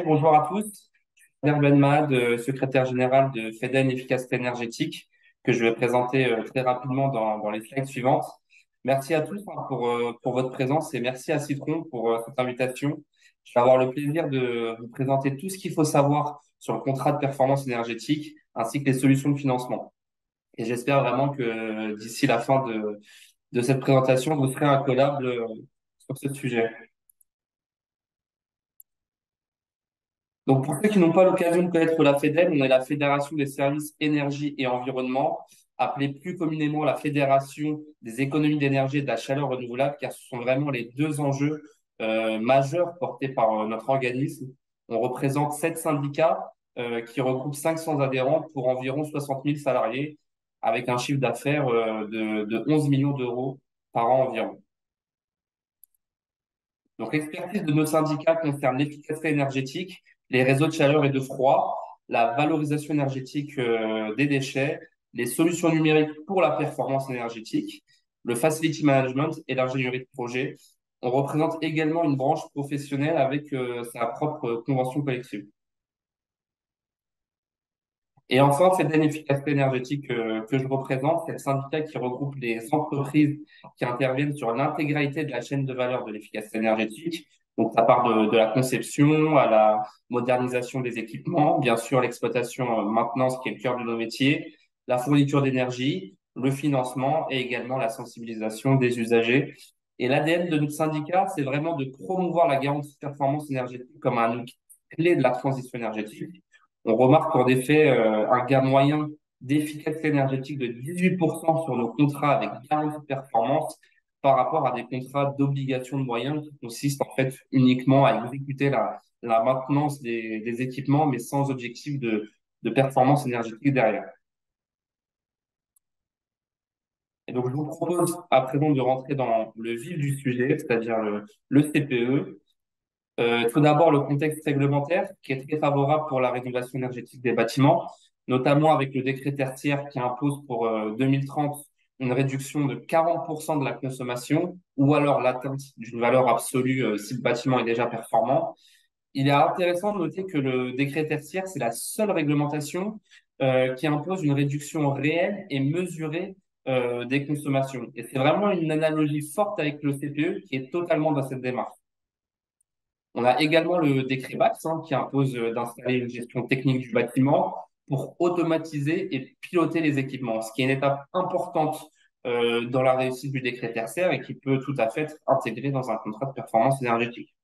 Bonjour à tous. Pierre Benmad, secrétaire général de FEDEN Efficacité Énergétique, que je vais présenter très rapidement dans les slides suivantes. Merci à tous pour votre présence et merci à Citron pour cette invitation. Je vais avoir le plaisir de vous présenter tout ce qu'il faut savoir sur le contrat de performance énergétique ainsi que les solutions de financement. Et j'espère vraiment que d'ici la fin de cette présentation, vous serez incollable sur ce sujet. Donc, pour ceux qui n'ont pas l'occasion de connaître la FEDEN, on est la Fédération des services énergie et environnement, appelée plus communément la Fédération des économies d'énergie et de la chaleur renouvelable, car ce sont vraiment les deux enjeux majeurs portés par notre organisme. On représente 7 syndicats qui regroupent 500 adhérents pour environ 60 000 salariés, avec un chiffre d'affaires de 11 millions d'euros par an environ. Donc, l'expertise de nos syndicats concerne l'efficacité énergétique, les réseaux de chaleur et de froid, la valorisation énergétique des déchets, les solutions numériques pour la performance énergétique, le facility management et l'ingénierie de projet. On représente également une branche professionnelle avec sa propre convention collective. Et enfin, FEDEN Efficacité Énergétique que je représente, c'est le syndicat qui regroupe les entreprises qui interviennent sur l'intégralité de la chaîne de valeur de l'efficacité énergétique. Donc, ça part de la conception à la modernisation des équipements, bien sûr l'exploitation maintenance qui est le cœur de nos métiers, la fourniture d'énergie, le financement et également la sensibilisation des usagers. Et l'ADN de notre syndicat, c'est vraiment de promouvoir la garantie de performance énergétique comme un outil clé de la transition énergétique. On remarque en effet un gain moyen d'efficacité énergétique de 18% sur nos contrats avec garantie de performance par rapport à des contrats d'obligation de moyens qui consistent en fait uniquement à exécuter la maintenance des équipements, mais sans objectif de performance énergétique derrière. Et donc, je vous propose à présent de rentrer dans le vif du sujet, c'est-à-dire le CPE. Tout d'abord, le contexte réglementaire qui est très favorable pour la rénovation énergétique des bâtiments, notamment avec le décret tertiaire qui impose pour 2030 une réduction de 40% de la consommation ou alors l'atteinte d'une valeur absolue si le bâtiment est déjà performant. Il est intéressant de noter que le décret tertiaire, c'est la seule réglementation qui impose une réduction réelle et mesurée des consommations. Et c'est vraiment une analogie forte avec le CPE qui est totalement dans cette démarche. On a également le décret BAX qui impose d'installer une gestion technique du bâtiment pour automatiser et piloter les équipements, ce qui est une étape importante dans la réussite du décret tertiaire et qui peut tout à fait être intégré dans un contrat de performance énergétique.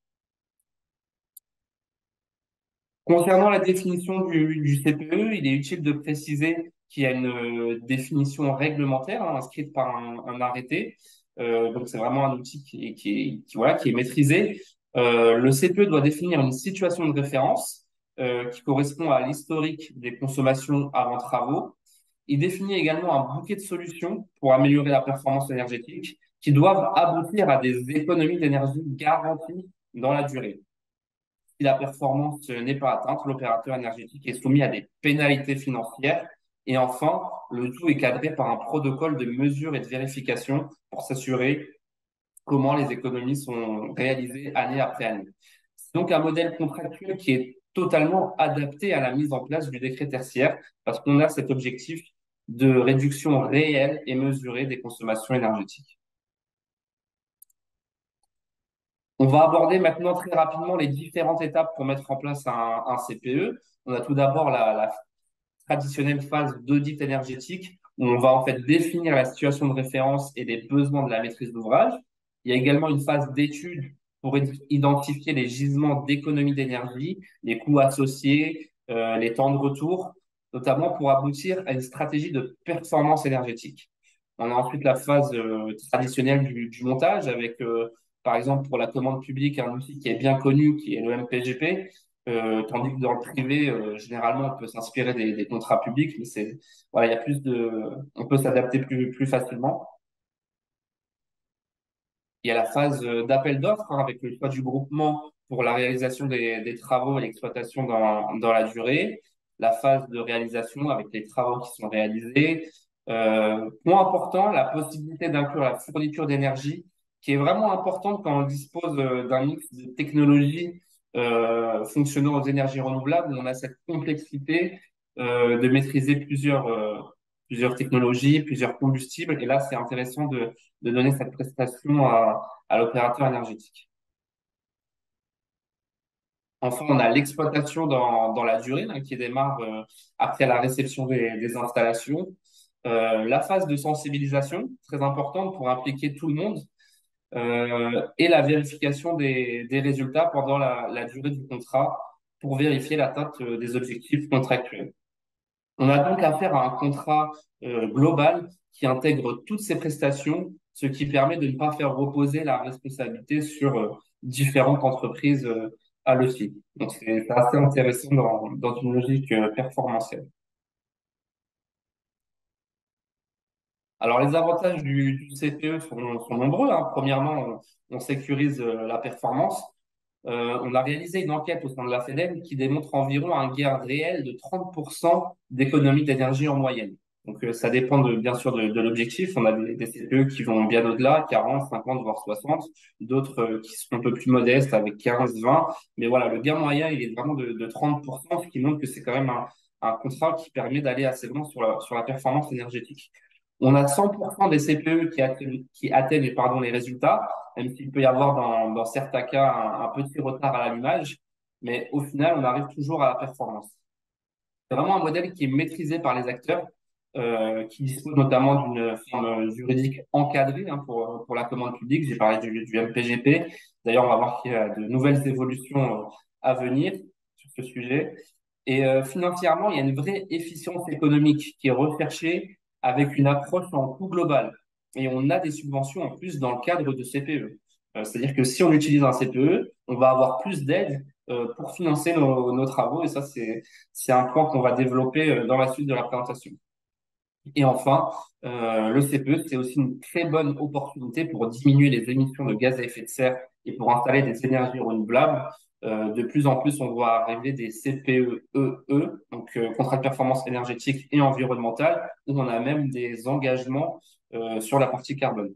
Concernant la définition du CPE, il est utile de préciser qu'il y a une définition réglementaire inscrite par un arrêté. Donc, c'est vraiment un outil voilà, qui est maîtrisé. Le CPE doit définir une situation de référence qui correspond à l'historique des consommations avant travaux. Il définit également un bouquet de solutions pour améliorer la performance énergétique qui doivent aboutir à des économies d'énergie garanties dans la durée. Si la performance n'est pas atteinte, l'opérateur énergétique est soumis à des pénalités financières. Et enfin, le tout est cadré par un protocole de mesure et de vérification pour s'assurer comment les économies sont réalisées année après année. C'est donc un modèle contractuel qui est totalement adapté à la mise en place du décret tertiaire parce qu'on a cet objectif de réduction réelle et mesurée des consommations énergétiques. On va aborder maintenant très rapidement les différentes étapes pour mettre en place un CPE. On a tout d'abord la traditionnelle phase d'audit énergétique où on va en fait définir la situation de référence et les besoins de la maîtrise d'ouvrage. Il y a également une phase d'étude pour identifier les gisements d'économie d'énergie, les coûts associés, les temps de retour, notamment pour aboutir à une stratégie de performance énergétique. On a ensuite la phase traditionnelle du montage avec, par exemple, pour la commande publique, un outil qui est bien connu, qui est le MPGP, tandis que dans le privé, généralement, on peut s'inspirer des contrats publics, mais voilà, il y a on peut s'adapter plus facilement. Il y a la phase d'appel d'offres avec le choix du groupement pour la réalisation des travaux et l'exploitation dans la durée. La phase de réalisation avec les travaux qui sont réalisés. Point important, la possibilité d'inclure la fourniture d'énergie, qui est vraiment importante quand on dispose d'un mix de technologies fonctionnant aux énergies renouvelables, où on a cette complexité de maîtriser plusieurs technologies, plusieurs combustibles. Et là, c'est intéressant de donner cette prestation à l'opérateur énergétique. Enfin, on a l'exploitation dans la durée, hein, qui démarre après la réception des installations. La phase de sensibilisation, très importante pour impliquer tout le monde, et la vérification des résultats pendant la durée du contrat pour vérifier l'atteinte des objectifs contractuels. On a donc affaire à un contrat global qui intègre toutes ces prestations, ce qui permet de ne pas faire reposer la responsabilité sur différentes entreprises à le suivre. Donc c'est assez intéressant dans une logique performantielle. Alors les avantages du CPE sont nombreux, hein. Premièrement, on sécurise la performance. On a réalisé une enquête au sein de la FEDEM qui démontre environ un gain réel de 30% d'économie d'énergie en moyenne. Donc, ça dépend bien sûr de l'objectif. On a des CPE qui vont bien au-delà, 40, 50, voire 60. D'autres qui sont un peu plus modestes avec 15, 20. Mais voilà, le gain moyen, il est vraiment de 30%, ce qui montre que c'est quand même un contrat qui permet d'aller assez loin sur la performance énergétique. On a 100% des CPE qui atteignent pardon, les résultats, même s'il peut y avoir dans certains cas un petit retard à l'allumage, mais au final, on arrive toujours à la performance. C'est vraiment un modèle qui est maîtrisé par les acteurs, qui dispose notamment d'une forme juridique encadrée, hein, pour la commande publique. J'ai parlé du MPGP. D'ailleurs, on va voir qu'il y a de nouvelles évolutions à venir sur ce sujet. Et financièrement, il y a une vraie efficience économique qui est recherchée avec une approche en coût global. Et on a des subventions en plus dans le cadre de CPE. C'est-à-dire que si on utilise un CPE, on va avoir plus d'aides pour financer nos travaux. Et ça, c'est un point qu'on va développer dans la suite de la présentation. Et enfin, le CPE, c'est aussi une très bonne opportunité pour diminuer les émissions de gaz à effet de serre et pour installer des énergies renouvelables. De plus en plus, on voit arriver des CPE-EE, donc contrats de performance énergétique et environnementale, où on a même des engagements sur la partie carbone.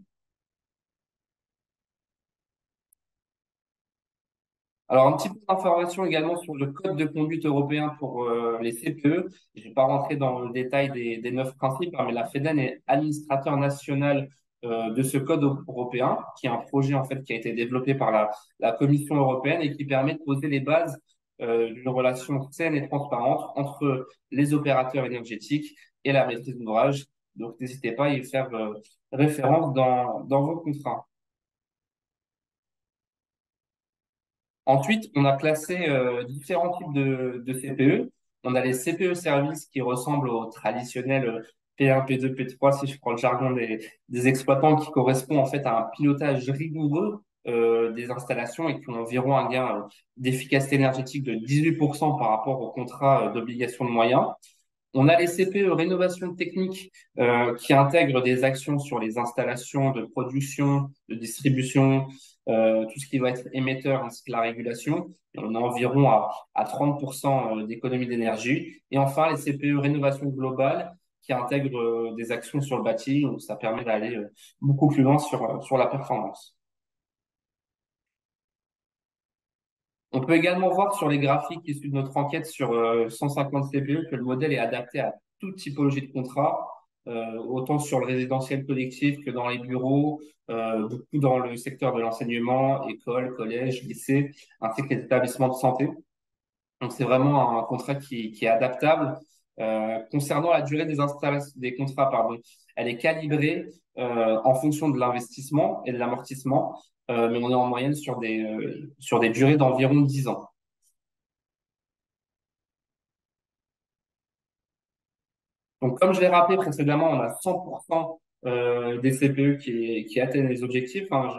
Alors, un petit peu d'informations également sur le code de conduite européen pour les CPE. Je ne vais pas rentrer dans le détail des 9 principes, hein, mais la FEDEN est administrateur national de ce code européen, qui est un projet en fait qui a été développé par la Commission européenne et qui permet de poser les bases d'une relation saine et transparente entre les opérateurs énergétiques et la maîtrise d'ouvrage. Donc, n'hésitez pas à y faire référence dans vos contrats. Ensuite, on a classé différents types de CPE. On a les CPE services qui ressemblent aux traditionnels P1, P2, P3, si je prends le jargon des exploitants, qui correspond en fait à un pilotage rigoureux des installations et qui ont environ un gain d'efficacité énergétique de 18% par rapport au contrat d'obligation de moyens. On a les CPE rénovation technique qui intègrent des actions sur les installations de production, de distribution, tout ce qui va être émetteur ainsi que la régulation. Et on a environ à 30% d'économie d'énergie. Et enfin, les CPE rénovation globale qui intègrent des actions sur le bâti, où ça permet d'aller beaucoup plus loin sur la performance. On peut également voir sur les graphiques issus de notre enquête sur 150 CPE que le modèle est adapté à toute typologie de contrat, autant sur le résidentiel collectif que dans les bureaux, beaucoup dans le secteur de l'enseignement, école, collège, lycée, ainsi que les établissements de santé. Donc c'est vraiment un contrat qui est adaptable. Concernant la durée des contrats, pardon, elle est calibrée en fonction de l'investissement et de l'amortissement, mais on est en moyenne sur des durées d'environ 10 ans. Donc comme je l'ai rappelé précédemment, on a 100% des CPE qui atteignent les objectifs, hein.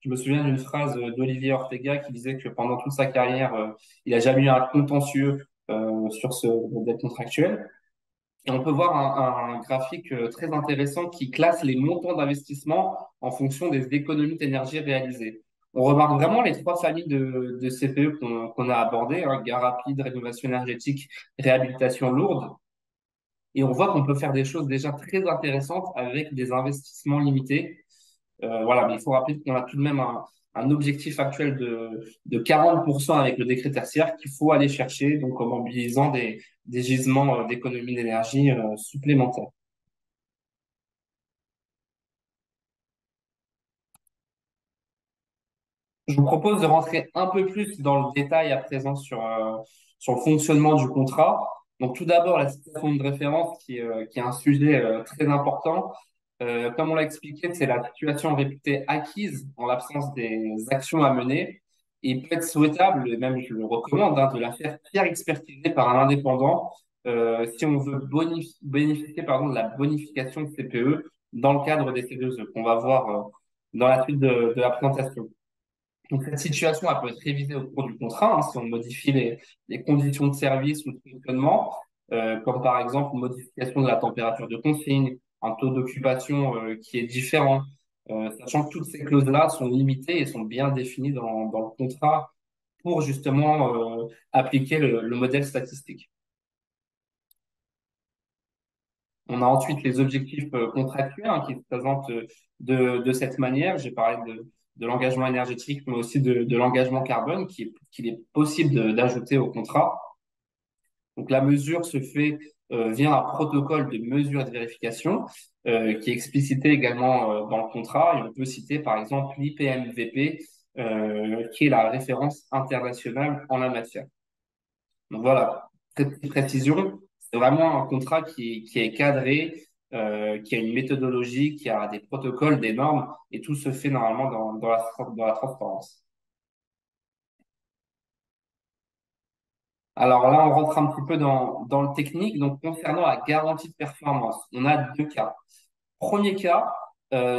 Je me souviens d'une phrase d'Olivier Ortega qui disait que pendant toute sa carrière, il n'a jamais eu un contentieux sur ce modèle contractuel. Et on peut voir un graphique très intéressant qui classe les montants d'investissement en fonction des économies d'énergie réalisées. On remarque vraiment les trois familles de CPE qu'on a abordées, hein, gain rapide, rénovation énergétique, réhabilitation lourde. Et on voit qu'on peut faire des choses déjà très intéressantes avec des investissements limités. Voilà, mais il faut rappeler qu'on a tout de même un objectif actuel de 40% avec le décret tertiaire qu'il faut aller chercher, donc en mobilisant des gisements d'économie d'énergie supplémentaires. Je vous propose de rentrer un peu plus dans le détail à présent sur le fonctionnement du contrat. Donc, tout d'abord, la situation de référence qui est un sujet très important. Comme on l'a expliqué, c'est la situation réputée acquise en l'absence des actions à mener. Et il peut être souhaitable, et même je le recommande, hein, de la faire expertiser par un indépendant si on veut bénéficier pardon, de la bonification de CPE dans le cadre des C2E qu'on va voir dans la suite de la présentation. Donc, cette situation, elle peut être révisée au cours du contrat, hein, si on modifie les conditions de service ou de fonctionnement, comme par exemple une modification de la température de consigne, un taux d'occupation qui est différent, sachant que toutes ces clauses-là sont limitées et sont bien définies dans le contrat pour justement appliquer le modèle statistique. On a ensuite les objectifs contractuels hein, qui se présentent de cette manière. J'ai parlé de l'engagement énergétique, mais aussi de l'engagement carbone qu'il est possible d'ajouter au contrat. Donc la mesure se fait via un protocole de mesure et de vérification qui est explicité également dans le contrat. Et on peut citer par exemple l'IPMVP, qui est la référence internationale en la matière. Donc voilà, très petite précision, c'est vraiment un contrat qui est cadré, qui a une méthodologie, qui a des protocoles, des normes, et tout se fait normalement dans la transparence. Alors là, on rentre un petit peu dans le technique. Donc concernant la garantie de performance, on a deux cas. Premier cas,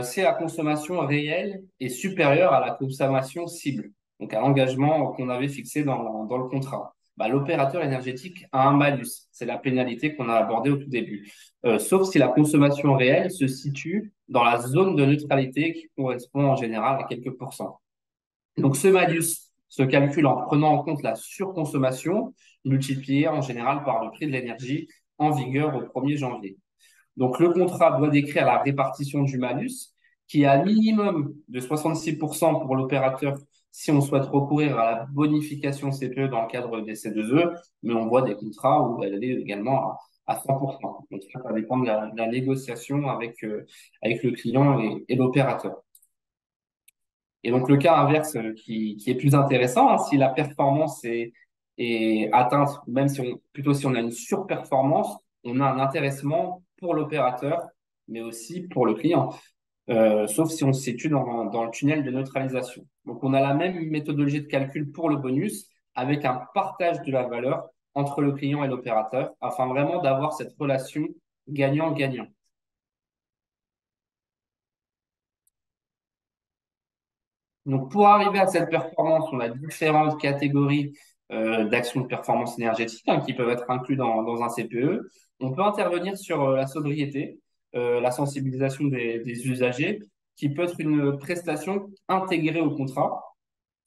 c'est la consommation réelle est supérieure à la consommation cible, donc à l'engagement qu'on avait fixé dans le contrat. Bah, l'opérateur énergétique a un malus, c'est la pénalité qu'on a abordée au tout début, sauf si la consommation réelle se situe dans la zone de neutralité qui correspond en général à quelques pourcents. Donc ce malus se calcule en prenant en compte la surconsommation multipliée en général par le prix de l'énergie en vigueur au 1er janvier. Donc, le contrat doit décrire la répartition du malus, qui est à minimum de 66% pour l'opérateur si on souhaite recourir à la bonification CPE dans le cadre des C2E, mais on voit des contrats où elle est également à 100%. Donc, ça dépend de la négociation avec le client et l'opérateur. Et donc, le cas inverse qui est plus intéressant, hein, si la performance est atteinte, même si plutôt si on a une surperformance, on a un intéressement pour l'opérateur, mais aussi pour le client, sauf si on se situe dans le tunnel de neutralisation. Donc, on a la même méthodologie de calcul pour le bonus, avec un partage de la valeur entre le client et l'opérateur, afin vraiment d'avoir cette relation gagnant-gagnant. Donc, pour arriver à cette performance, on a différentes catégories d'actions de performance énergétique hein, qui peuvent être inclus dans un CPE. On peut intervenir sur la sobriété, la sensibilisation des usagers, qui peut être une prestation intégrée au contrat.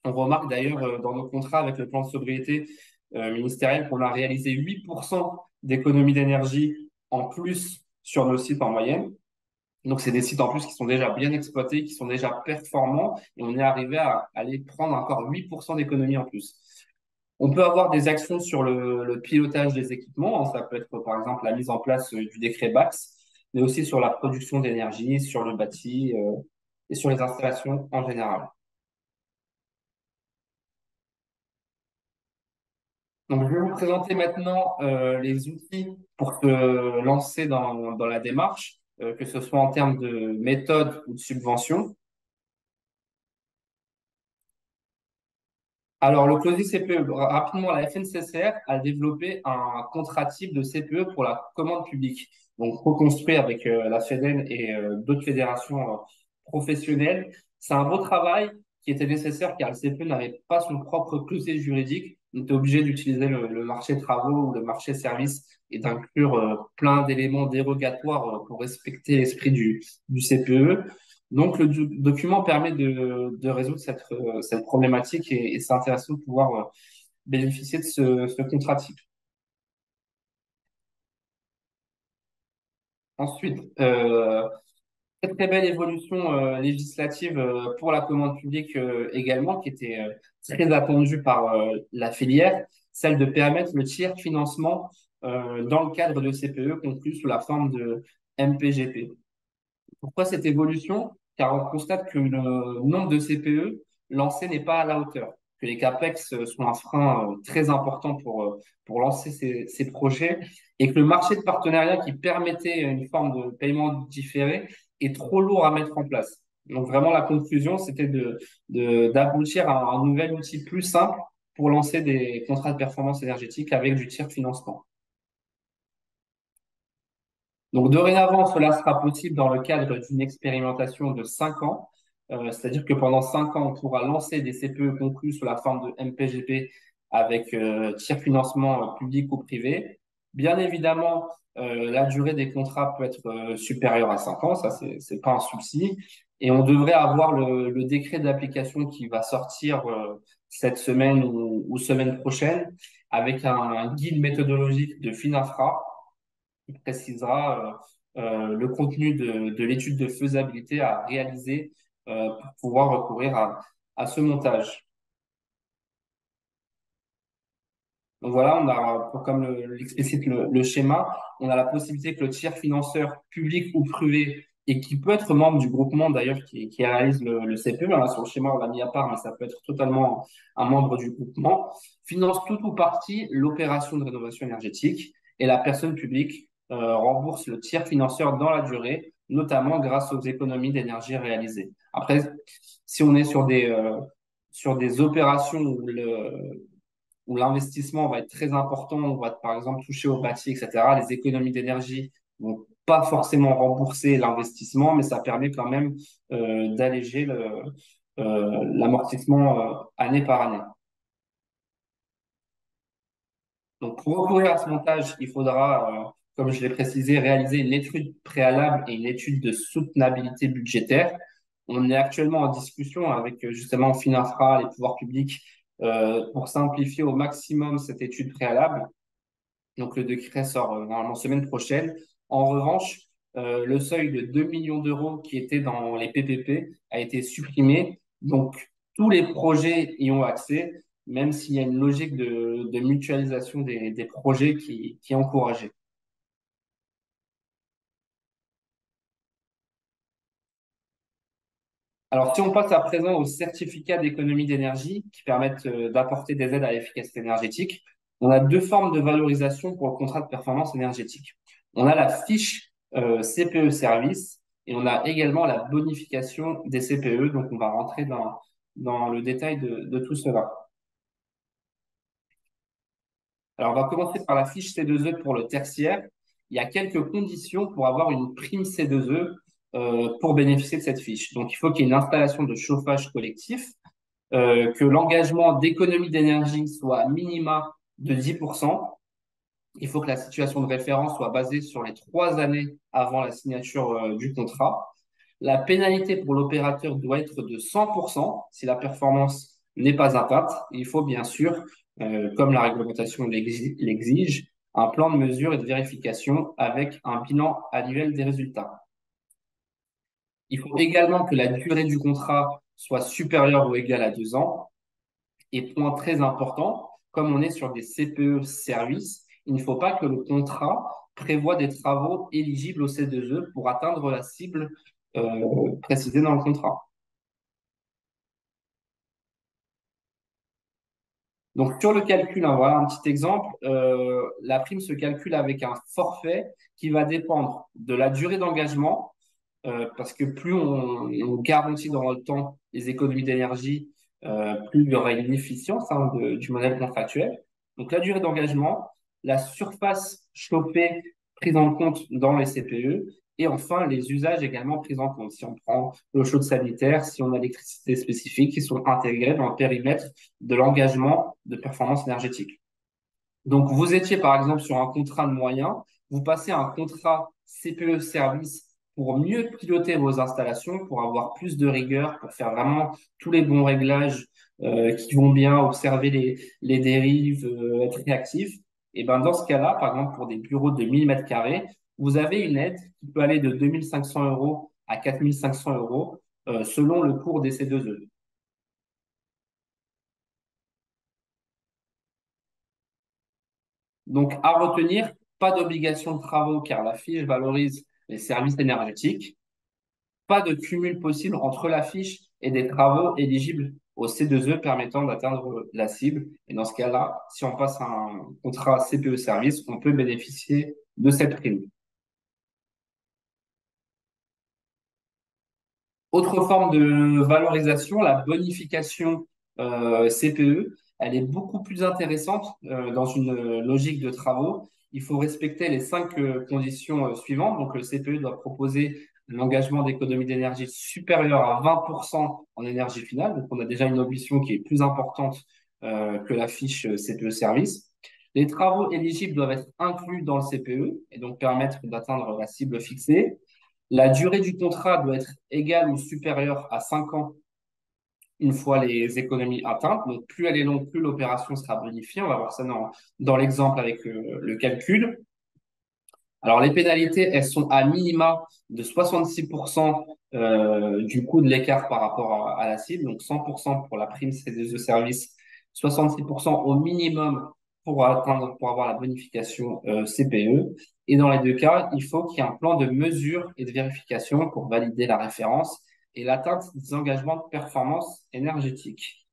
On remarque d'ailleurs dans nos contrats avec le plan de sobriété ministériel qu'on a réalisé 8% d'économie d'énergie en plus sur nos sites en moyenne. Donc, c'est des sites en plus qui sont déjà bien exploités, qui sont déjà performants, et on est arrivé à aller prendre encore 8% d'économie en plus. On peut avoir des actions sur le pilotage des équipements. Ça peut être par exemple la mise en place du décret BAX, mais aussi sur la production d'énergie, sur le bâti et sur les installations en général. Donc, je vais vous présenter maintenant les outils pour se lancer dans la démarche, que ce soit en termes de méthode ou de subvention. Alors, le closier CPE, rapidement, la FNCCR a développé un contrat type de CPE pour la commande publique, donc reconstruit avec la FEDEN et d'autres fédérations professionnelles. C'est un beau travail qui était nécessaire car le CPE n'avait pas son propre closier juridique. On était obligé d'utiliser le marché travaux ou le marché services et d'inclure plein d'éléments dérogatoires pour respecter l'esprit du CPE. Donc, le document permet de résoudre cette problématique et c'est intéressant de pouvoir bénéficier de ce contrat type. Ensuite, très très belle évolution législative pour la commande publique également, qui était très attendue par la filière, celle de permettre le tiers financement dans le cadre de CPE conclus sous la forme de MPGP. Pourquoi cette évolution? Car on constate que le nombre de CPE lancés n'est pas à la hauteur, que les CAPEX sont un frein très important pour lancer ces projets et que le marché de partenariat qui permettait une forme de paiement différé est trop lourd à mettre en place. Donc vraiment, la conclusion, c'était d'aboutir à un nouvel outil plus simple pour lancer des contrats de performance énergétique avec du tiers financement. Donc, dorénavant, cela sera possible dans le cadre d'une expérimentation de 5 ans. C'est-à-dire que pendant 5 ans, on pourra lancer des CPE conclus sous la forme de MPGP avec tiers financement public ou privé. Bien évidemment, la durée des contrats peut être supérieure à 5 ans, ça, c'est pas un souci. Et on devrait avoir le décret d'application qui va sortir cette semaine ou semaine prochaine avec un guide méthodologique de Finafra qui précisera le contenu de l'étude de faisabilité à réaliser pour pouvoir recourir à ce montage. Donc voilà, on a, comme l'explicite le schéma, on a la possibilité que le tiers financeur public ou privé et qui peut être membre du groupement d'ailleurs qui réalise le CPE, hein, sur le schéma on l'a mis à part, mais ça peut être totalement un membre du groupement, finance tout ou partie l'opération de rénovation énergétique et la personne publique rembourse le tiers financeur dans la durée, notamment grâce aux économies d'énergie réalisées. Après, si on est sur des opérations où l'investissement va être très important, on va par exemple toucher au bâti, etc., les économies d'énergie vont pas forcément rembourser l'investissement, mais ça permet quand même d'alléger l'amortissement année par année. Donc, pour recourir à ce montage, il faudra, comme je l'ai précisé, réaliser une étude préalable et une étude de soutenabilité budgétaire. On est actuellement en discussion avec justement Finafra, les pouvoirs publics, pour simplifier au maximum cette étude préalable. Donc, le décret sort normalement semaine prochaine. En revanche, le seuil de 2 millions d'euros qui était dans les PPP a été supprimé. Donc, tous les projets y ont accès, même s'il y a une logique de mutualisation des projets qui est encouragée. Alors, si on passe à présent aux certificats d'économie d'énergie qui permettent d'apporter des aides à l'efficacité énergétique, on a deux formes de valorisation pour le contrat de performance énergétique. On a la fiche CPE service et on a également la bonification des CPE. Donc, on va rentrer dans le détail de tout cela. Alors, on va commencer par la fiche C2E pour le tertiaire. Il y a quelques conditions pour avoir une prime C2E pour bénéficier de cette fiche. Donc, il faut qu'il y ait une installation de chauffage collectif, que l'engagement d'économie d'énergie soit à minima de 10%. Il faut que la situation de référence soit basée sur les 3 années avant la signature du contrat. La pénalité pour l'opérateur doit être de 100% si la performance n'est pas atteinte. Il faut bien sûr, comme la réglementation l'exige, un plan de mesure et de vérification avec un bilan annuel des résultats. Il faut également que la durée du contrat soit supérieure ou égale à 2 ans. Et point très important, comme on est sur des CPE services, il ne faut pas que le contrat prévoit des travaux éligibles au C2E pour atteindre la cible précisée dans le contrat. Donc, sur le calcul, hein, voilà un petit exemple. La prime se calcule avec un forfait qui va dépendre de la durée d'engagement, parce que plus on garantit dans le temps les économies d'énergie, plus il y aura une efficience hein, du modèle contractuel. Donc, la durée d'engagement, la surface chauffée prise en compte dans les CPE, et enfin les usages également pris en compte. Si on prend l'eau chaude sanitaire, si on a l'électricité spécifique, qui sont intégrés dans le périmètre de l'engagement de performance énergétique. Donc, vous étiez par exemple sur un contrat de moyens, vous passez à un contrat CPE service pour mieux piloter vos installations, pour avoir plus de rigueur, pour faire vraiment tous les bons réglages qui vont bien, observer les dérives, être réactif. Et ben dans ce cas-là, par exemple pour des bureaux de 1000 mètres carrés, vous avez une aide qui peut aller de 2500 euros à 4 500 euros selon le cours des C2E. Donc, à retenir, pas d'obligation de travaux car la fiche valorise les services énergétiques. Pas de cumul possible entre la fiche et des travaux éligibles au C2E permettant d'atteindre la cible. Et dans ce cas-là, si on passe un contrat CPE service, on peut bénéficier de cette prime. Autre forme de valorisation, la bonification CPE, elle est beaucoup plus intéressante dans une logique de travaux. Il faut respecter les cinq conditions suivantes. Donc, le CPE doit proposer un engagement d'économie d'énergie supérieur à 20% en énergie finale. Donc, on a déjà une ambition qui est plus importante que la fiche CPE service. Les travaux éligibles doivent être inclus dans le CPE et donc permettre d'atteindre la cible fixée. La durée du contrat doit être égale ou supérieure à 5 ans une fois les économies atteintes. Donc, plus elle est longue, plus l'opération sera bonifiée. On va voir ça dans l'exemple avec le calcul. Alors, les pénalités, elles sont à minima de 66% du coût de l'écart par rapport à la cible. Donc, 100% pour la prime C2E service, 66% au minimum pour avoir la bonification CPE. Et dans les deux cas, il faut qu'il y ait un plan de mesure et de vérification pour valider la référence et l'atteinte des engagements de performance énergétique.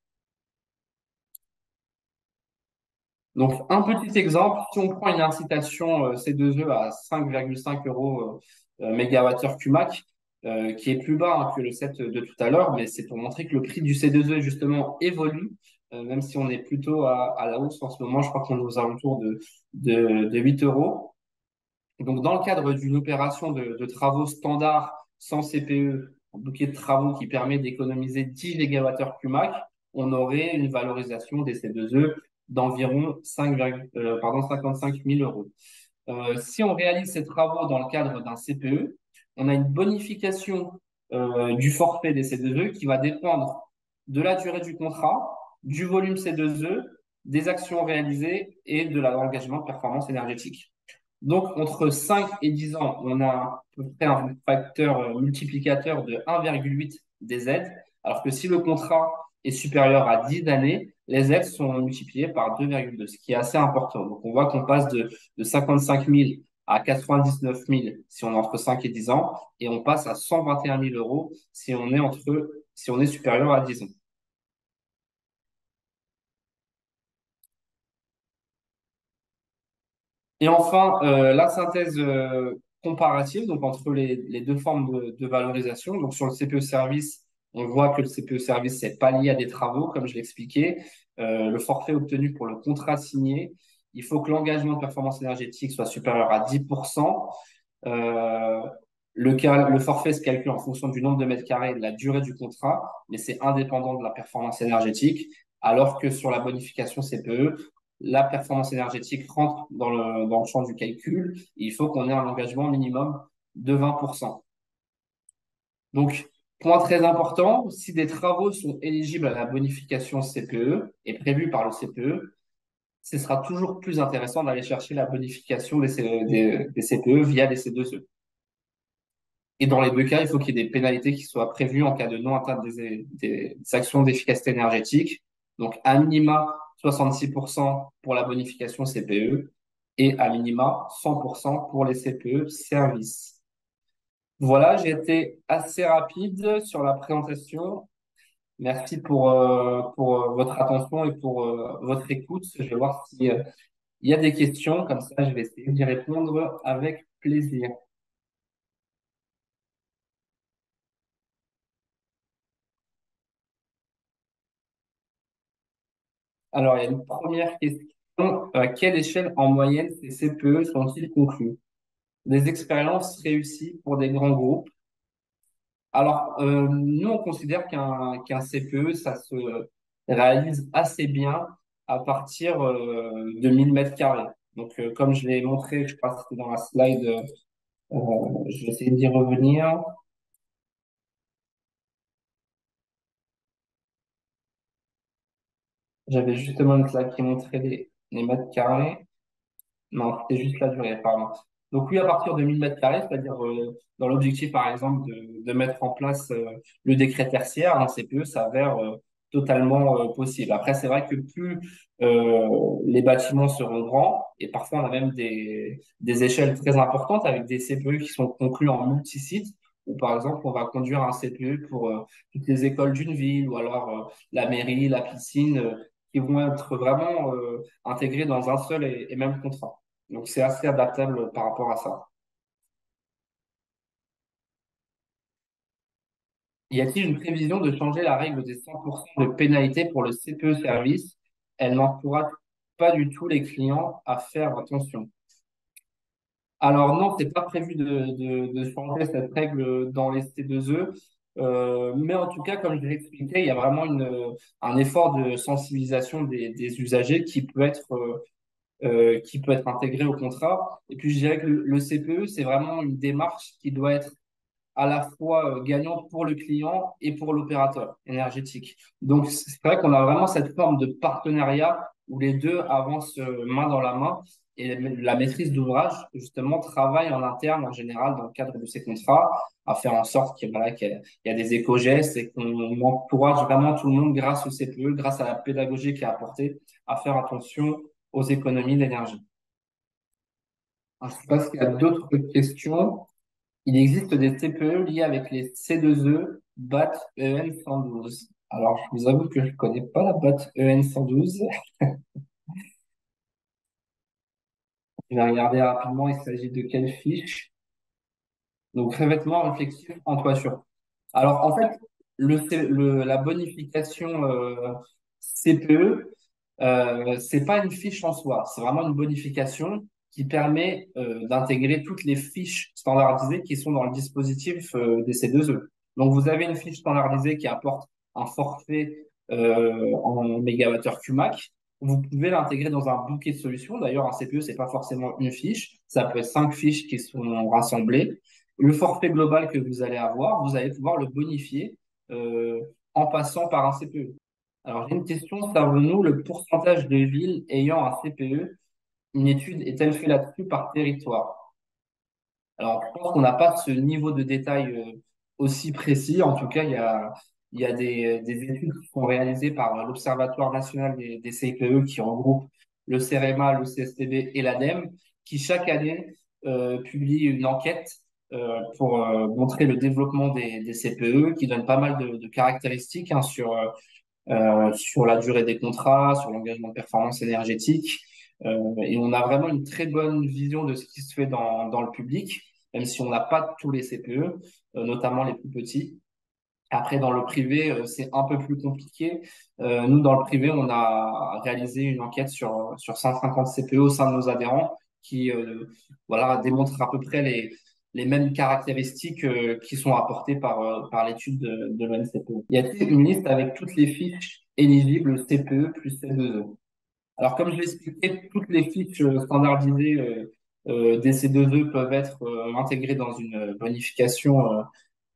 Donc, un petit exemple, si on prend une incitation C2E à 5,5 euros mégawattheure Qmax, qui est plus bas hein, que le 7 de tout à l'heure, mais c'est pour montrer que le prix du C2E justement évolue, même si on est plutôt à la hausse en ce moment, je crois qu'on est aux alentours de 8 euros. Donc, dans le cadre d'une opération de travaux standard sans CPE, un bouquet de travaux qui permet d'économiser 10 gigawattheures Qmax, on aurait une valorisation des C2E d'environ 55 000 euros. Si on réalise ces travaux dans le cadre d'un CPE, on a une bonification du forfait des C2E qui va dépendre de la durée du contrat, du volume C2E, des actions réalisées et de l'engagement de performance énergétique. Donc, entre 5 et 10 ans, on a à peu près un facteur multiplicateur de 1,8 des aides, alors que si le contrat est supérieur à 10 années, les aides sont multipliées par 2,2, ce qui est assez important. Donc, on voit qu'on passe de 55 000 à 99 000 si on est entre 5 et 10 ans, et on passe à 121 000 euros si on est supérieur à 10 ans. Et enfin, la synthèse comparative donc entre les deux formes de valorisation. Donc sur le CPE service, on voit que le CPE service, c'est pas lié à des travaux, comme je l'expliquais. Le forfait obtenu pour le contrat signé, il faut que l'engagement de performance énergétique soit supérieur à 10%. Euh, le forfait se calcule en fonction du nombre de mètres carrés et de la durée du contrat, mais c'est indépendant de la performance énergétique, alors que sur la bonification CPE, la performance énergétique rentre dans le champ du calcul. Et il faut qu'on ait un engagement minimum de 20%. Donc, point très important, si des travaux sont éligibles à la bonification CPE et prévus par le CPE, ce sera toujours plus intéressant d'aller chercher la bonification des CPE via les C2E. Et dans les deux cas, il faut qu'il y ait des pénalités qui soient prévues en cas de non-atteinte des actions d'efficacité énergétique. Donc, à minima, 66% pour la bonification CPE et à minima, 100% pour les CPE services. Voilà, j'ai été assez rapide sur la présentation. Merci pour votre attention et pour votre écoute. Je vais voir s'il y a des questions. Comme ça, je vais essayer d'y répondre avec plaisir. Alors, il y a une première question. À quelle échelle en moyenne ces CPE sont-ils conclus? Des expériences réussies pour des grands groupes. Alors, nous, on considère qu'un CPE, ça se réalise assez bien à partir de 1000 mètres carrés. Donc, comme je l'ai montré, je crois que c'était dans la slide, je vais essayer d'y revenir. J'avais justement une slide qui montrait les mètres carrés. Non, c'était juste la durée, pardon. Donc oui, à partir de 1000 mètres carrés, c'est-à-dire dans l'objectif, par exemple, de mettre en place le décret tertiaire, un CPE s'avère totalement possible. Après, c'est vrai que plus les bâtiments seront grands, et parfois on a même des échelles très importantes avec des CPE qui sont conclus en multi-sites, où par exemple, on va conduire un CPE pour toutes les écoles d'une ville, ou alors la mairie, la piscine, qui vont être vraiment intégrés dans un seul et même contrat. Donc, c'est assez adaptable par rapport à ça. Y a-t-il une prévision de changer la règle des 100% de pénalité pour le CPE service? Elle n'encourage pas du tout les clients à faire attention. Alors non, c'est pas prévu de changer cette règle dans les C2E. Mais en tout cas, comme je l'ai expliqué, il y a vraiment un effort de sensibilisation des usagers qui peut être intégré au contrat. Et puis, je dirais que le CPE, c'est vraiment une démarche qui doit être à la fois gagnante pour le client et pour l'opérateur énergétique. Donc, c'est vrai qu'on a vraiment cette forme de partenariat où les deux avancent main dans la main et la maîtrise d'ouvrage, justement, travaille en interne, en général, dans le cadre de ces contrats, à faire en sorte qu'il y a des éco-gestes et qu'on encourage vraiment tout le monde grâce au CPE, grâce à la pédagogie qui est apportée, à faire attention aux économies d'énergie. Alors, je ne sais pas s'il y a d'autres questions. Il existe des CPE liés avec les C2E BAT EN112. Alors, je vous avoue que je ne connais pas la BAT EN112. Je vais regarder rapidement, il s'agit de quelle fiche? Donc, revêtement réflexif en toiture. Alors, en fait, la bonification CPE, c'est pas une fiche en soi, c'est vraiment une bonification qui permet d'intégrer toutes les fiches standardisées qui sont dans le dispositif des C2E. Donc, vous avez une fiche standardisée qui apporte un forfait en mégawattheure QMAC. Vous pouvez l'intégrer dans un bouquet de solutions. D'ailleurs, un CPE, c'est pas forcément une fiche, ça peut être 5 fiches qui sont rassemblées. Le forfait global que vous allez avoir, vous allez pouvoir le bonifier euh, en passant par un CPE. Alors, j'ai une question. Savons-nous le pourcentage de villes ayant un CPE? Une étude est-elle faite là-dessus par territoire? Alors, je pense qu'on n'a pas ce niveau de détail aussi précis. En tout cas, il y a des études qui sont réalisées par l'Observatoire national des CPE qui regroupe le CEREMA, le CSTB et l'ADEME, qui chaque année publie une enquête pour montrer le développement des CPE, qui donne pas mal de caractéristiques hein, sur la durée des contrats, sur l'engagement de performance énergétique. Et on a vraiment une très bonne vision de ce qui se fait dans le public, même si on n'a pas tous les CPE, notamment les plus petits. Après, dans le privé, c'est un peu plus compliqué. Nous, dans le privé, on a réalisé une enquête sur 150 CPE au sein de nos adhérents qui voilà, démontre à peu près les mêmes caractéristiques qui sont apportées par l'étude de l'ONCPE. Y a-t-il une liste avec toutes les fiches éligibles CPE plus C2E? Alors, comme je l'ai expliqué, toutes les fiches standardisées des C2E peuvent être intégrées dans une bonification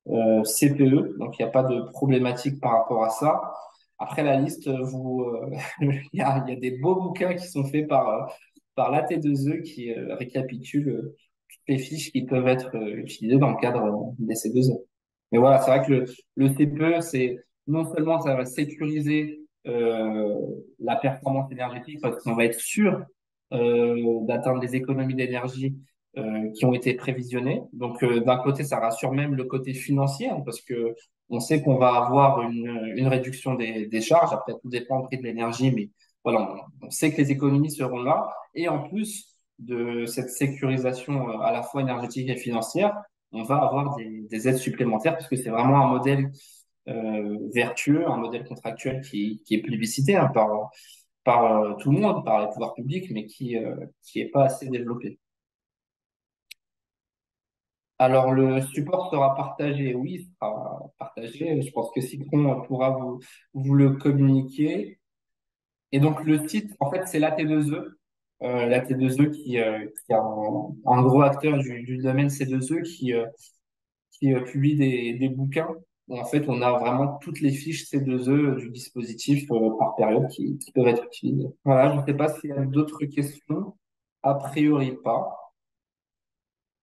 CPE, donc il n'y a pas de problématique par rapport à ça. Après la liste, il y a des beaux bouquins qui sont faits par l'AT2E qui récapitulent toutes les fiches qui peuvent être utilisées dans le cadre des C2E. Mais voilà, c'est vrai que le CPE, c'est non seulement ça va sécuriser la performance énergétique parce qu'on va être sûr d'atteindre les économies d'énergie qui ont été prévisionnées. Donc d'un côté, ça rassure même le côté financier hein, parce que on sait qu'on va avoir une réduction des charges. Après, tout dépend du prix de l'énergie, mais voilà, on sait que les économies seront là. Et en plus de cette sécurisation à la fois énergétique et financière, on va avoir des aides supplémentaires parce que c'est vraiment un modèle vertueux, un modèle contractuel qui est plébiscité hein, par tout le monde, par les pouvoirs publics, mais qui est pas assez développé. Alors, le support sera partagé, oui, il sera partagé. Je pense que Citron pourra vous le communiquer. Et donc, le site, en fait, c'est l'AT2E. L'AT2E qui est un gros acteur du domaine C2E qui publie des bouquins où en fait on a vraiment toutes les fiches C2E du dispositif par période qui peuvent être utilisées. Voilà, je ne sais pas s'il y a d'autres questions. A priori pas.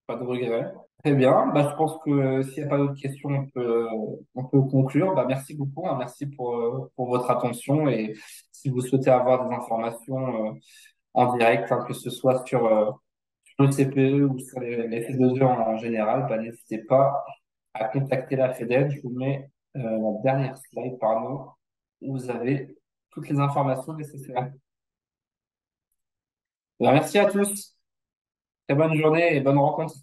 pas de regret. Très bien. Bah, je pense que s'il n'y a pas d'autres questions, on peut conclure. Bah, merci beaucoup, hein. Merci pour votre attention. Et si vous souhaitez avoir des informations en direct, hein, que ce soit sur le CPE ou sur les F2E en général, bah, n'hésitez pas à contacter la FEDEL. Je vous mets la dernière slide, pardon, où vous avez toutes les informations nécessaires. Bah, merci à tous. Très bonne journée et bonne rencontre.